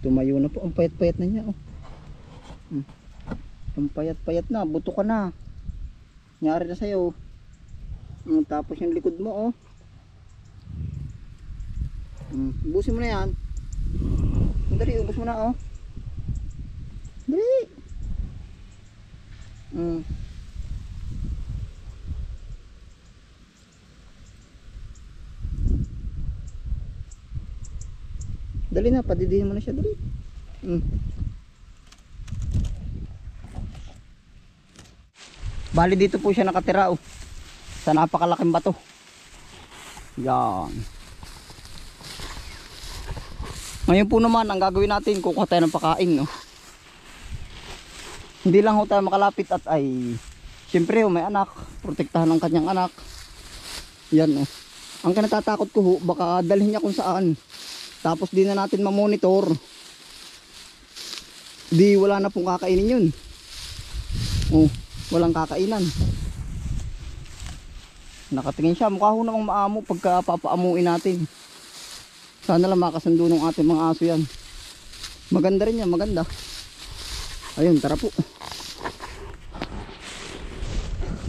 Tumayo na po. Ang payat-payat na niya. Oh. Ang payat-payat na. Buto ka na. Nyari na sa'yo. Tapos yung likod mo. Oh. Ubusin mo na yan. Dali, ubus mo na. Oh. Dali. Dali na, padidihin mo na siya, dali. Bali dito po siya nakatira oh. Sa napakalaking bato. Yan. Ngayon po naman ang gagawin natin, kukuha tayo ng pakain no. Hindi lang ho tayo makalapit at ay siyempre may anak, protektahan ng kanyang anak. Yan oh. Ang kinatatakot ko ho, baka dalhin niya kung saan. Tapos di na natin mamonitor. Di wala na pong kakainin yun. Oh, walang kakainan. Nakatingin siya, mukha ho namang maamo pagka papaamuin natin. Sana lang makasundo ng ating mga aso yan. Maganda rin yan, maganda. Ayun, tara po.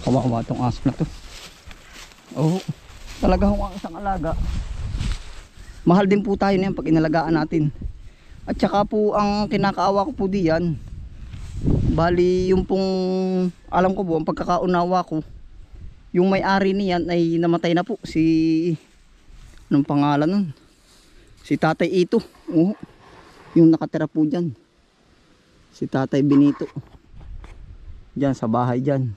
Kawawa tong aso na to. Oh, talaga ho ang isang alaga. Mahal din po tayo na yan pag inalagaan natin. At saka po ang kinakaawa ko po diyan. Bali yung pong alam ko po ang pagkakaunawa ko. Yung may-ari niyan ay namatay na po. Si anong pangalan nun? Si Tatay Ito. Oh, yung nakatira po diyan. Si Tatay Benito. Diyan sa bahay diyan.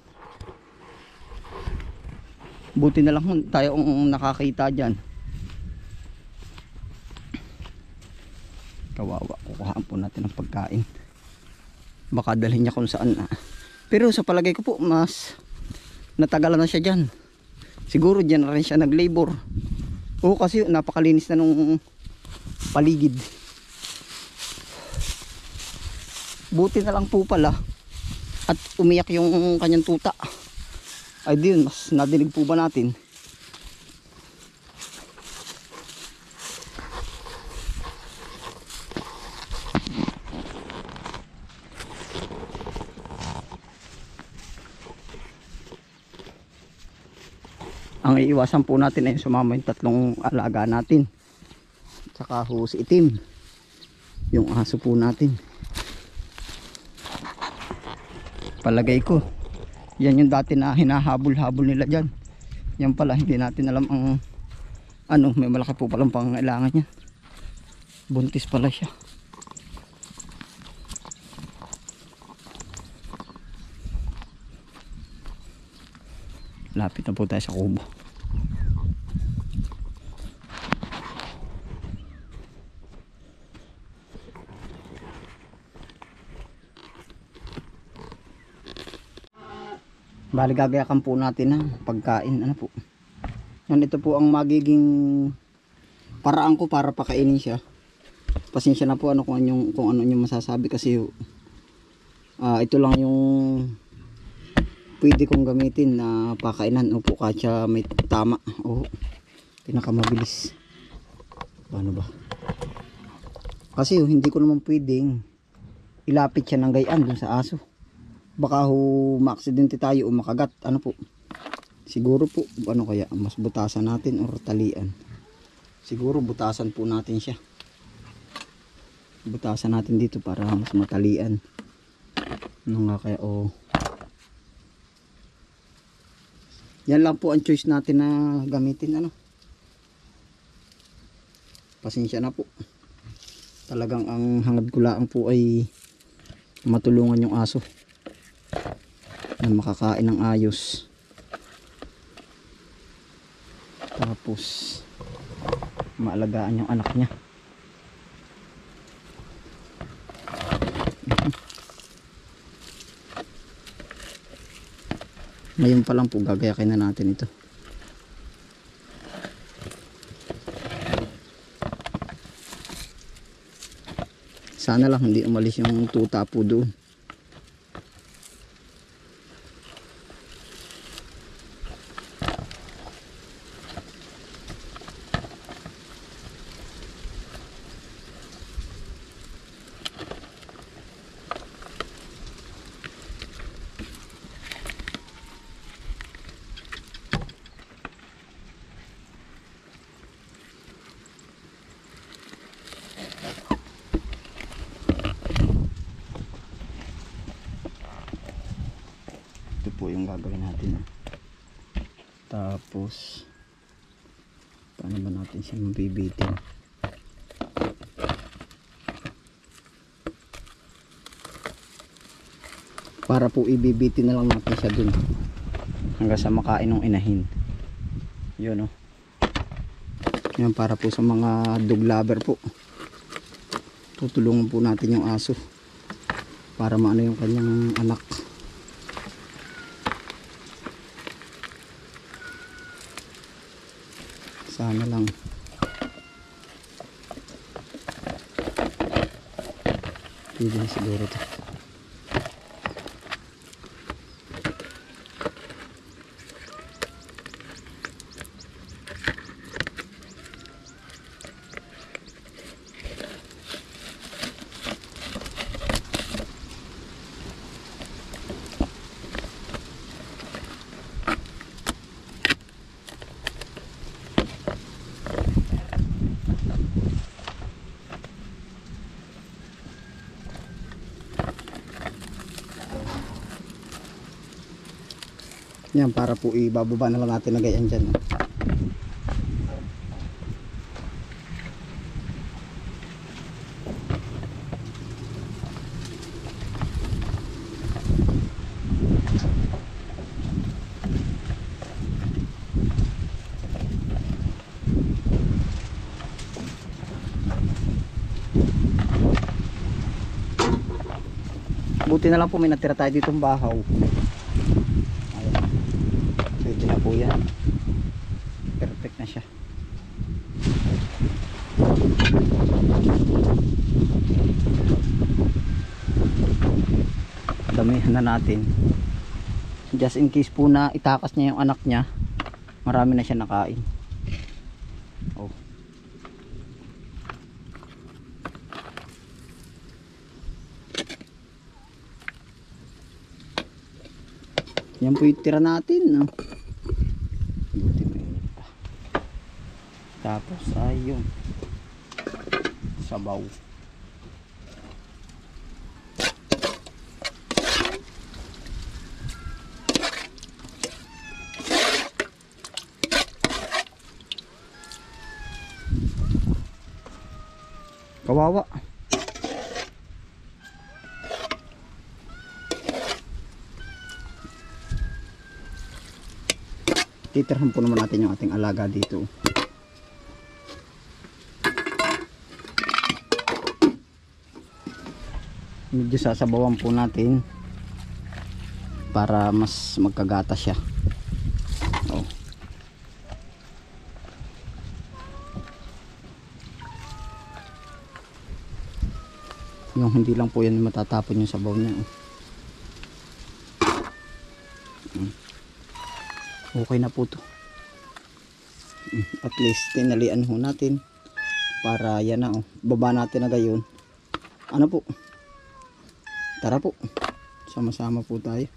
Buti na lang tayo ang nakakita diyan. Kawawa, kukuhaan po natin ang pagkain. Baka dalhin niya kung saan na. Pero sa palagay ko po mas natagalan na siya dyan. Siguro dyan na rin siya nag-labor. Oo, kasi napakalinis na nung paligid. Buti na lang po pala at umiyak yung kanyang tuta. Ay di yun, mas nadinig po ba natin? Ang iiwasan po natin ay sumama yung tatlong alaga natin. Tsaka ho si Itim. Yung aso po natin. Palagay ko. Yan yung dati na hinahabol-habol nila dyan. Yan pala hindi natin alam ang ano, may malaki po palang pangangailangan niya. Buntis pala siya. Lapit na po tayo sa kubo. Bali gagayakan po natin ng pagkain. Ano po? Yan, ito po ang magiging paraan ko para pakainin siya. Pasensya na po ano kung ano yung masasabi kasi ito lang yung pwede kong gamitin na pakainan. Opo, katsa may tama. Oh, pinakamabilis. Paano ba? Kasi hindi ko naman pwedeng ilapit siya ng gayaan dun sa aso. Baka ma-aksidente tayo o makagat. Ano po? Siguro po, ano kaya? Mas butasan natin o talian. Siguro butasan po natin siya. Butasan natin dito para mas matalian. Ano nga kaya? Yan lang po ang choice natin na gamitin. Ano? Pasensya na po. Talagang ang hangad ko lang po ay matulungan yung aso na makakain ng ayos. Tapos maalagaan yung anak niya. Ngayon pa lang po gagayakin na natin ito. Sana lang hindi umalis yung tuta po doon. gagawin natin. Tapos paano ba natin siya mabibitin? Para po ibibitin na lang natin siya dun hanggang sa makain ng inahin. Yun o. Yan, para po sa mga dog lover po. Tutulungan po natin yung aso para maano yung kanyang anak. Sana lang. Pwede siguro ito. Yan, para po ibababa na lang natin na ganyan dyan. Buti na lang po may natira tayo ditong bahaw. Pwede na po yan. Perfect na siya. Damihan na natin. Just in case po na itakas niya yung anak niya, marami na siya nakain. Oh. Yan po yung tira natin, no? Buti mainit pa. Tapos ayun, sabaw. Kawawa. Titirhan po naman natin yung ating alaga dito. Medyo sasabawan po natin para mas magkagata siya. Oh. Yung hindi lang po yan matatapon yung sabaw niya. Okay na po to. At least tinalian ho natin para yan na, oh. Baba natin na gayon. Ano po, tara po, sama-sama po tayo.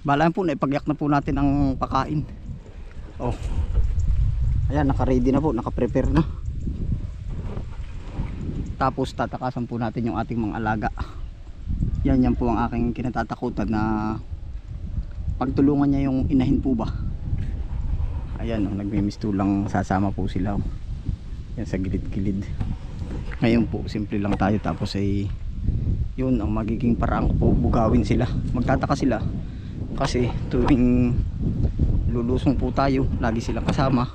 Balaan po, naipagyak na po natin ang pakain. Oh, ayan, naka-ready na po, naka-prepare na. Tapos tatakasan po natin yung ating mga alaga. Yan po ang aking kinatatakutan, na pagtulungan niya yung inahin po ba. Ayan, oh, nagmimistulang sasama po sila, oh. Yan sa gilid-gilid. Ngayon po simple lang tayo, tapos ay yun ang magiging paraan ko po, bugawin sila. Magtataka sila kasi tuwing lulusong po tayo lagi silang kasama,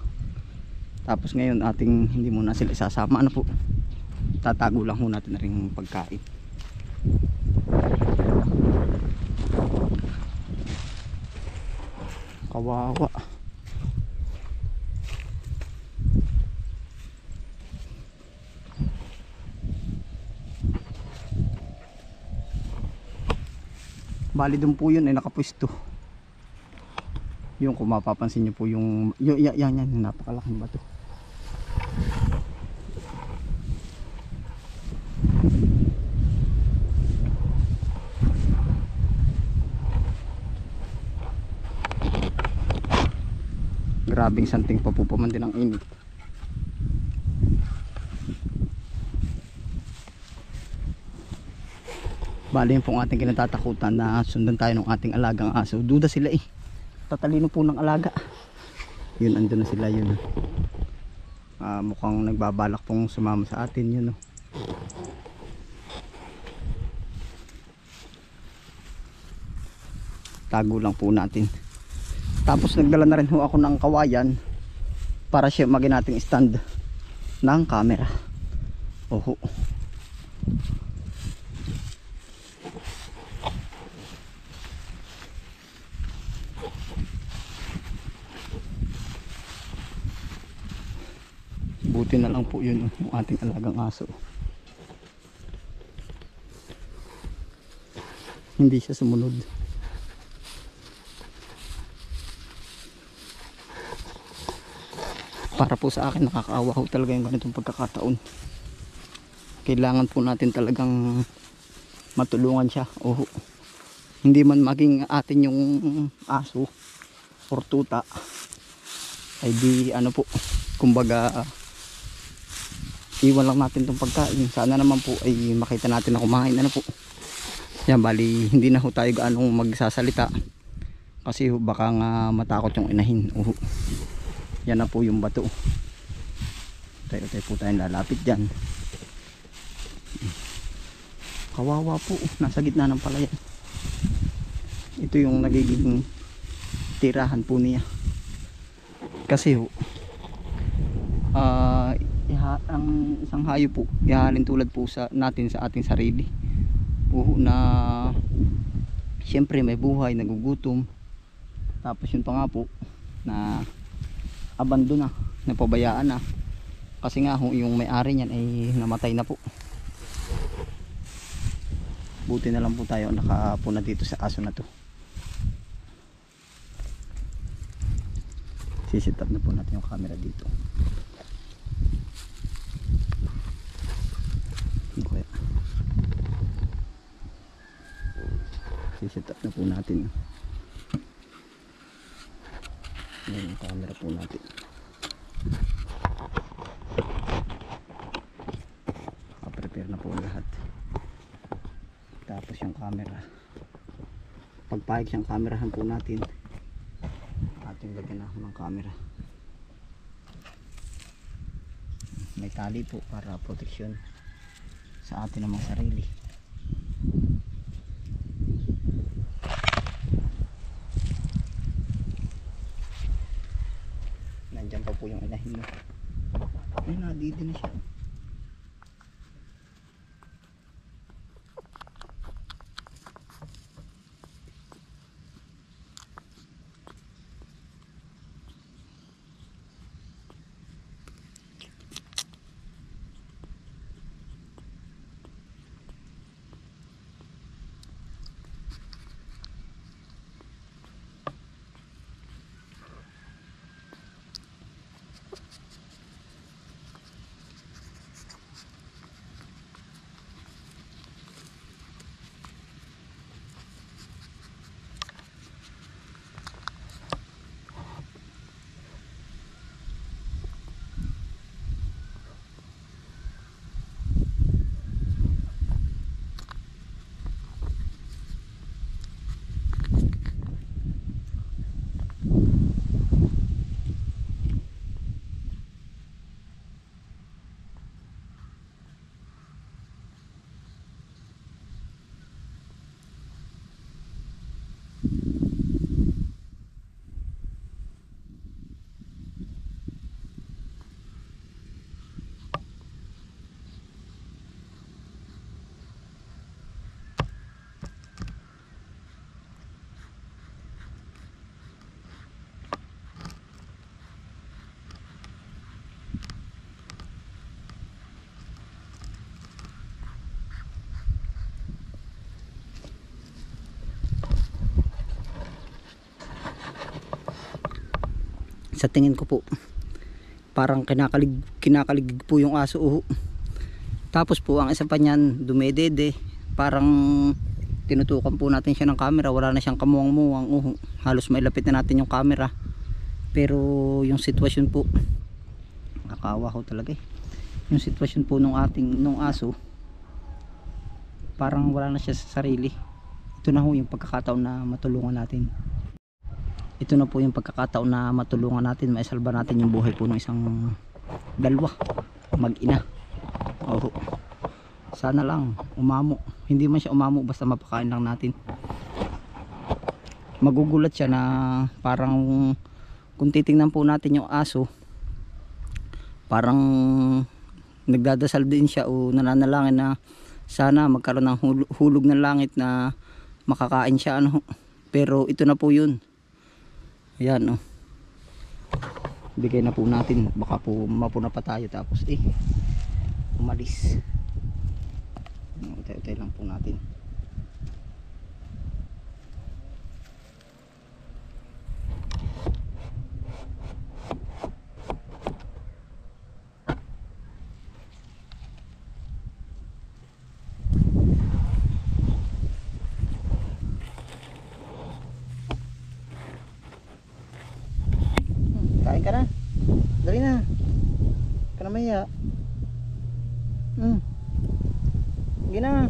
tapos ngayon ating hindi muna sila isasama. Ano po, tatago lang ho natin na rin pagkain. Kawawa. Bali dun po yun ay nakapwesto. Yung kung mapapansin nyo po yung yan, napakalaking bato. Grabing santing pa po paman din ang init. Bali yun pong ating kinatatakutan na sundan tayo ng ating alagang aso. Duda sila eh. Tatalino po ng alaga. Yun, andun na sila yun. Mukhang nagbabalak pong sumama sa atin yun. No? Tago lang po natin. Tapos nagdala na rin ho ako ng kawayan para siya maging nating stand ng camera. Oho. Buti na lang po yun yung ating alagang aso. Hindi siya sumunod. Para po sa akin nakakaawa ho talaga yung ganitong pagkakataon. Kailangan po natin talagang matulungan siya. Oho. Hindi man maging atin yung aso or tuta, ay di ano po, kumbaga iwan lang natin itong pagkain. Sana naman po ay makita natin na kumain. Ano po. Yan, bali hindi na ho tayo gaanong magsasalita. Kasi ho, baka nga matakot yung inahin. Yan na po yung bato. Tayo po tayong lalapit dyan. Kawawa po. Nasa gitna ng palayan. Ito yung nagiging tirahan po niya. Kasi ho, ang isang hayop po ihalin tulad po sa natin sa ating sarili. Na siyempre may buhay, nagugutom, tapos yun pa nga po na abandon na, napabayaan na kasi nga yung may-ari niyan ay namatay na po. Buti na lang po tayo nakapuna dito sa aso na to. Sisit up na po natin yung camera dito. Sisit up na po natin. Ayan yung camera po natin. Prepare na po lahat. Tapos yung camera, pagpahig siyang camerahan po natin, ating lagyan na ng camera. May tali po para proteksyon sa atin namang sarili. Nandiyan pa po yung inahin mo. Ay, nadidi na siya. Sa tingin ko po parang kinakalig po yung aso. Tapos po ang isa pa niyan dumedede, parang tinutukan po natin siya ng camera, wala na siyang kamuwang-muwang. Halos mailapit na natin yung camera, pero yung sitwasyon po, nakakawa ko talaga yung sitwasyon po nung aso, parang wala na siya sa sarili. Ito na ho yung pagkakataon na matulungan natin. Ito na po yung pagkakataon na matulungan natin, maisalba natin yung buhay po ng isang dalawa mag-ina. Oh, sana lang umamo. Hindi man siya umamo, basta mapakain lang natin. Magugulat siya na parang kung titingnan po natin yung aso, parang nagdadasal din siya o nananalangin na sana magkaroon ng hulog ng langit na makakain siya, ano. Pero ito na po yun. Ayan, oh. Bigay na po natin, baka po mapuna pa tayo tapos umalis. Utay-utay lang po natin. Kain ka na. Dali na. Ka na maya. Sige na.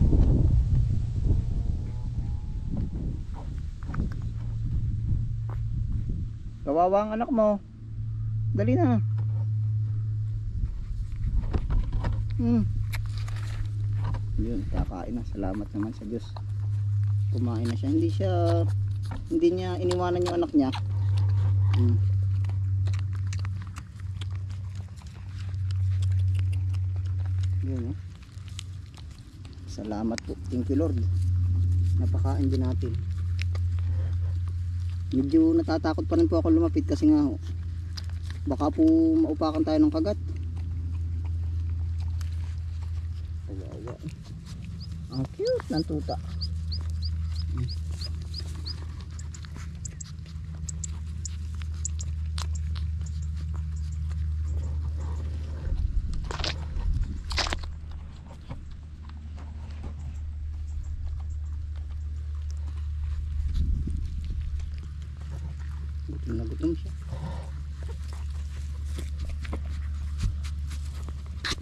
Kawawa ang anak mo. Dali na. Yun, kakain na. Salamat naman sa Diyos. Kumain na siya. Hindi niya iniwanan yung anak niya. Yun, salamat po, thank you Lord, napakain din natin. Medyo natatakot pa rin po ako lumapit kasi nga baka po maupakan tayo ng kagat. Ang cute ng tuta. Gutom na gutom siya.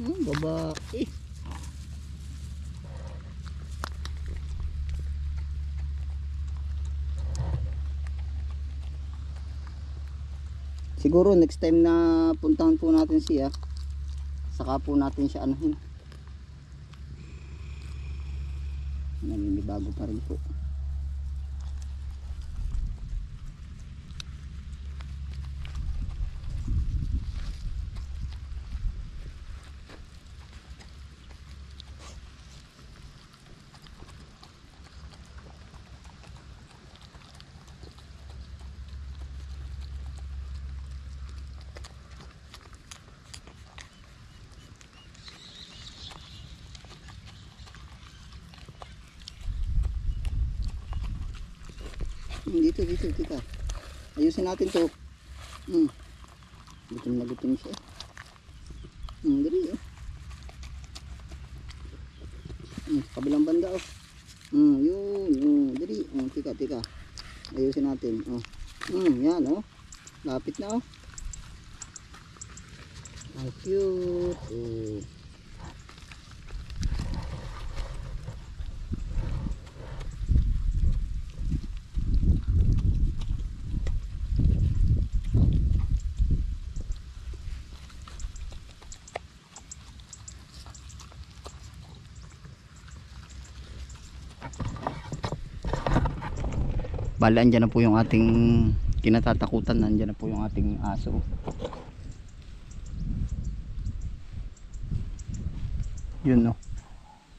Babae. Siguro next time na puntahan po natin siya, saka po natin siya anuhin. Naninibago pa rin po. Dito, tita. Ayusin natin to. Gutom na gutom siya. Dali, kabilang banda, yun, dali. Tika. Ayusin natin, yan, lapit na, ang cute, Bale, andyan na po yung ating kinatatakutan. Andyan na po yung ating aso. Yun, no,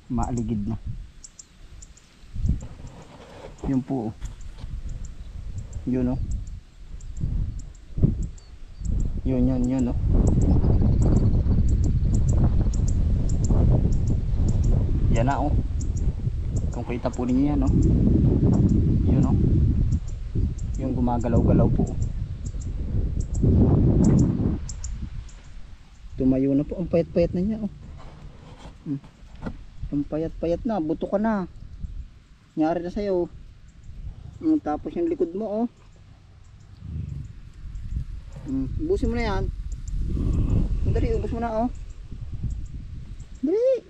maaligid na. Yun po, yun, no. Yun, no. Yan na, kung kita po ninyo yan, no. Yun, no, yung gumagalaw-galaw po. Tumayo na po. Ang payat-payat na niya, ang payat-payat na, buto ka na. Nyari na sa'yo. Tapos yung likod mo, ubusin mo na yan. Dali, ubus mo na, dali.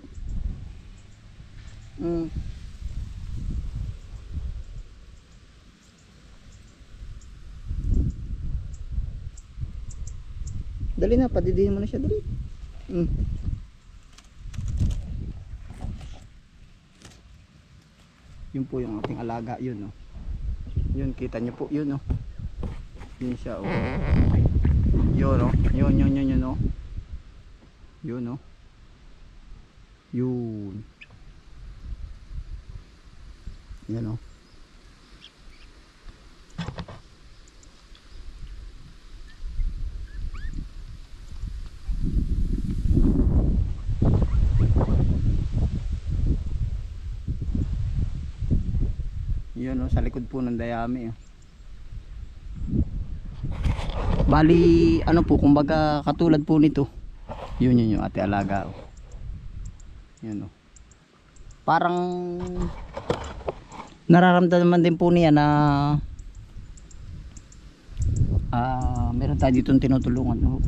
Mm. Dali na, padidihin mo na siya, dali. Mm. Yun po yung ating alaga, yun oh. Yun, kita nyo po, yun oh. Yun siya oh. Yun oh, yun oh. Yun oh. Yun. Yan oh. Yun oh, sa likod po ng dayami oh. Bali ano po, kumbaga katulad po nito. Yun yung ate alaga oh. Yun oh. Parang nararamdaman din po niya na meron tayo ditong tinutulungan oh.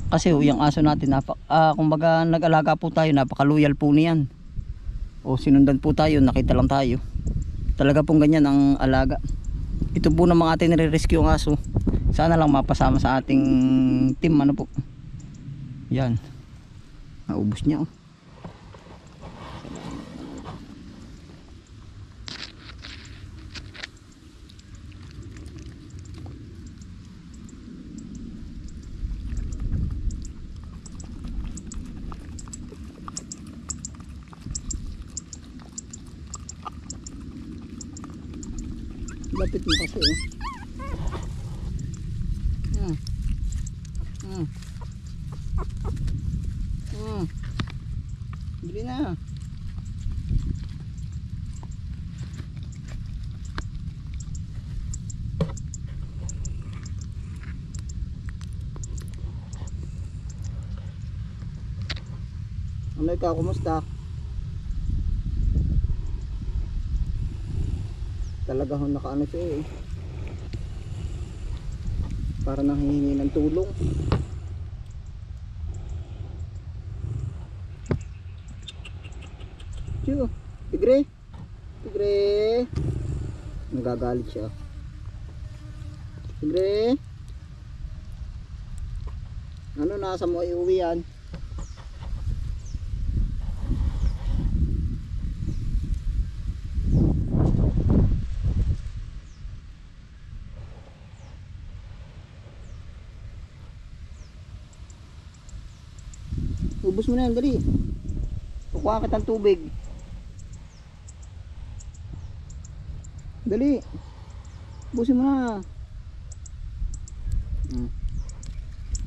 Kasi oh, yung aso natin kumbaga nag-alaga po tayo, napaka-loyal po niyan. O sinundan po tayo, nakita lang tayo. Talaga pong ganyan ang alaga. Ito po ng mga ating nire-rescue ang aso. Sana lang mapasama sa ating team ano po. Yan. Naubos niya oh. Lapit mo kasi oh. Bili na. Ano ikaw, kumusta? Talaga ho nakaano siya eh. Para nanghihingi ng tulong. Tiyo, tigre. Tigre. Nagagalit siya. Tigre. Ano, nasa mo iuwi yan? Ubus mo na yan, dali. Kukuha kitang tubig. Dali. Ubusin mo na.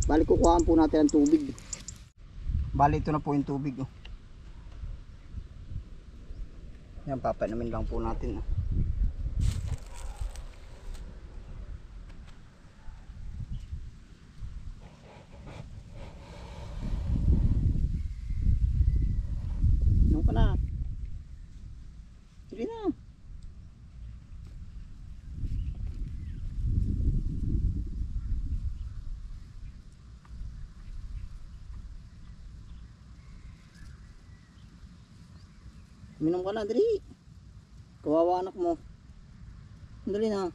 Bali, kukuhaan po natin ang tubig. Bali, ito na po yung tubig. Oh. Yan, papanamin lang po natin. Oh. Ano ka na? Sige na. Minom ka na, dali. Kawawa anak mo. Dali na.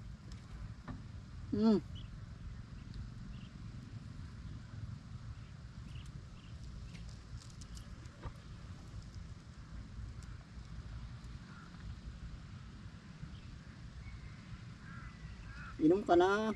Inom ka na.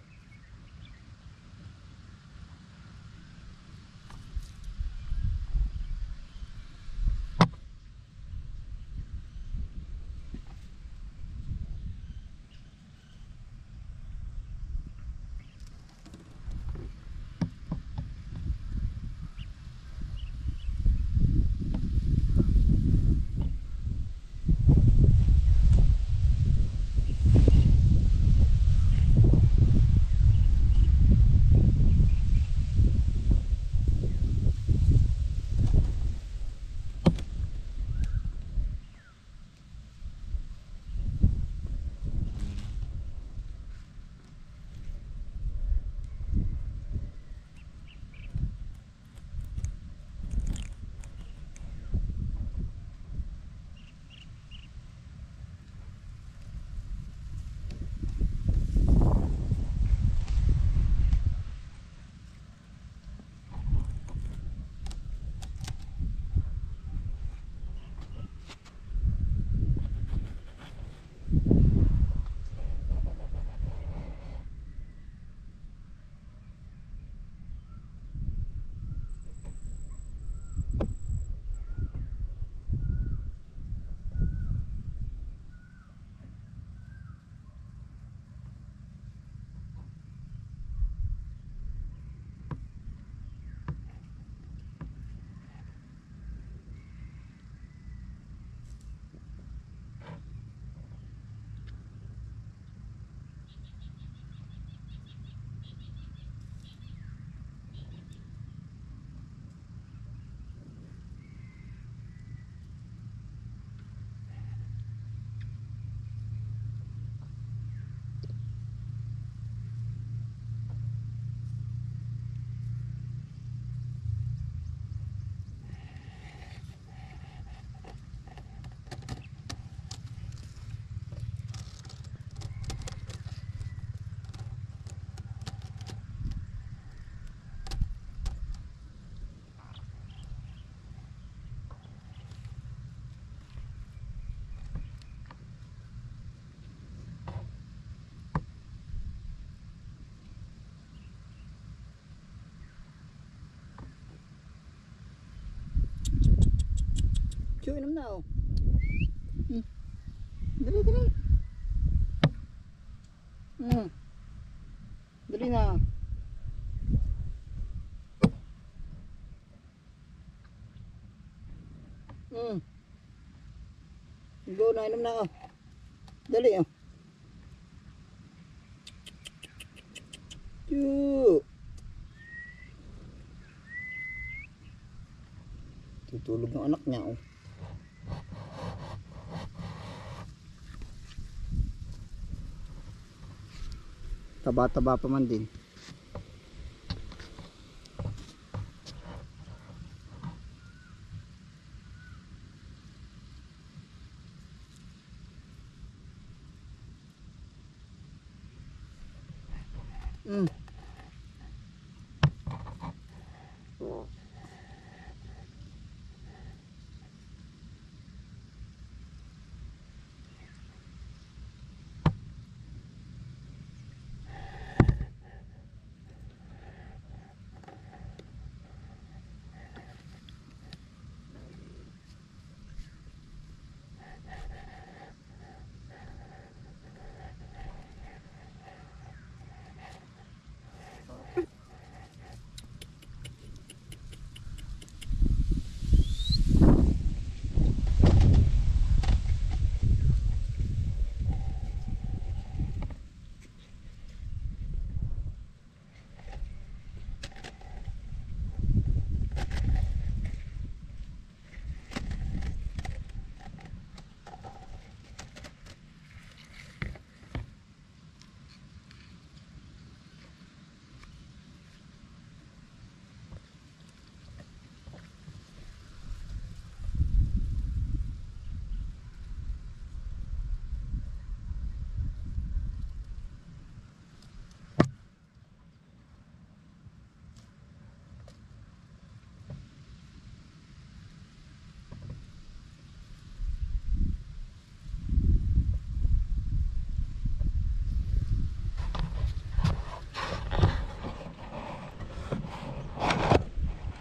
Chu, inom na oh. Dali, dali. Dali na. Go na, inom na oh. Dali oh. Chu. Tutulog ng anak niya oh. Taba-taba pa man din.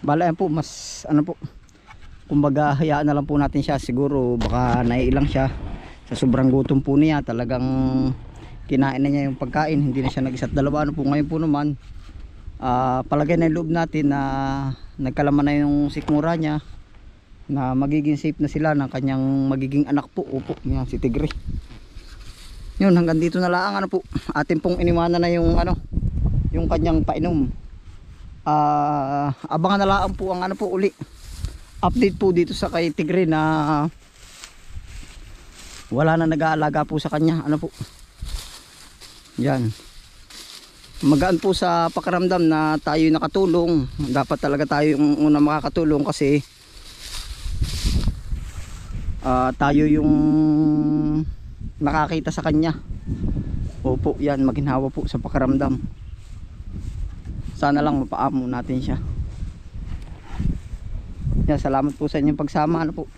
Bala yan po, mas ano po, kumbaga hayaan na lang po natin siya. Siguro baka naiilang siya sa sobrang gutom po niya. Talagang kinain na niya yung pagkain, hindi na siya nag-isa't dalawa. Ano po ngayon po naman, palagay na yung loob natin na nagkalaman na yung sikmura niya, na magiging safe na sila ng kanyang magiging anak po. Opo, yan si Tigre. Yun, hanggang dito na lang ano po, atin pong iniwanan na yung ano, yung kanyang painom. Abangan na lang po ang ano po uli, update po dito sa kay Tigre na wala na nag-aalaga po sa kanya. Ano po, yan, magaan po sa pakiramdam na tayo nakatulong. Dapat talaga tayo yung una makakatulong kasi tayo yung nakakita sa kanya. Opo, yan, maginhawa po sa pakiramdam. Sana lang mapaamo natin siya. Yan, salamat po sa inyong pagsama. Ano po.